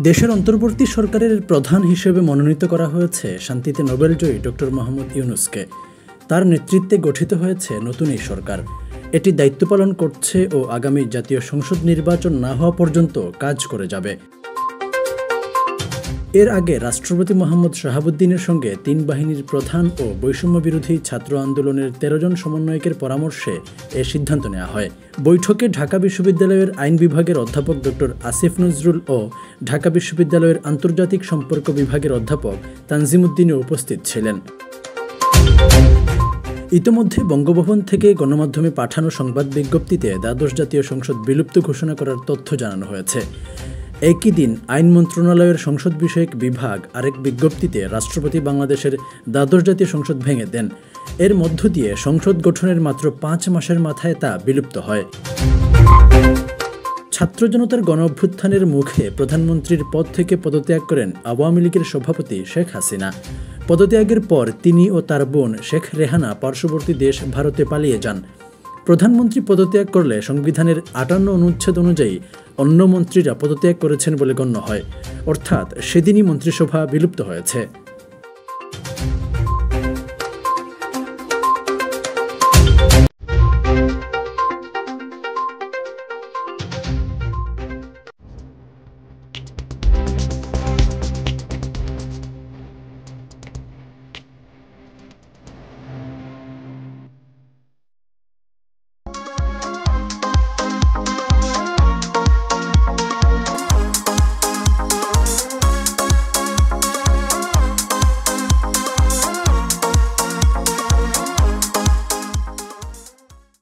দেশের অন্তর্বর্তী সরকারের প্রধান হিসেবে মনোনীত করা হয়েছে শান্তিতে নোবেলজয়ী ডক্টর মোহাম্মদ ইউনূসকে। তার নেতৃত্বে গঠিত হয়েছে নতুন এই সরকার। এটি দায়িত্ব পালন করছে ও আগামী জাতীয় সংসদ নির্বাচন না হওয়া পর্যন্ত কাজ করে যাবে। এর আগে রাষ্ট্রপতি মোহাম্মদ শাহাবুদ্দিনের সঙ্গে তিন বাহিনীর প্রধান ও বৈষম্য বিরোধী ছাত্র আন্দোলনের ১৩ জন সমন্বয়কের পরামর্শে এ সিদ্ধান্ত নেওয়া হয়। বৈঠকে ঢাকা বিশ্ববিদ্যালয়ের আইন বিভাগের অধ্যাপক ডক্টর আসিফ নজরুল ও ঢাকা বিশ্ববিদ্যালয়ের আন্তর্জাতিক সম্পর্ক বিভাগের অধ্যাপক তানজিমুদ্দিনও উপস্থিত ছিলেন। ইতোমধ্যে বঙ্গভবন থেকে গণমাধ্যমে পাঠানো সংবাদ বিজ্ঞপ্তিতে দ্বাদশ জাতীয় সংসদ বিলুপ্ত ঘোষণা করার তথ্য জানানো হয়েছে। একই দিন আইন মন্ত্রণালয়ের সংসদ বিষয়ক বিভাগ আরেক বিজ্ঞপ্তিতে রাষ্ট্রপতি বাংলাদেশের দ্বাদশ জাতীয় সংসদ ভেঙে দেন। এর মধ্য দিয়ে সংসদ গঠনের মাত্র ৫ মাসের মাথায় তা বিলুপ্ত হয়। ছাত্র জনতার গণ অভ্যুত্থানের মুখে প্রধানমন্ত্রীর পদ থেকে পদত্যাগ করেন আওয়ামী লীগের সভাপতি শেখ হাসিনা। পদত্যাগের পর তিনি ও তার বোন শেখ রেহানা পার্শ্ববর্তী দেশ ভারতে পালিয়ে যান। প্রধানমন্ত্রী পদত্যাগ করলে সংবিধানের ৫৮ অনুচ্ছেদ অনুযায়ী অন্য মন্ত্রীরা পদত্যাগ করেছেন বলে গণ্য হয়, অর্থাৎ সেদিনই মন্ত্রিসভা বিলুপ্ত হয়েছে।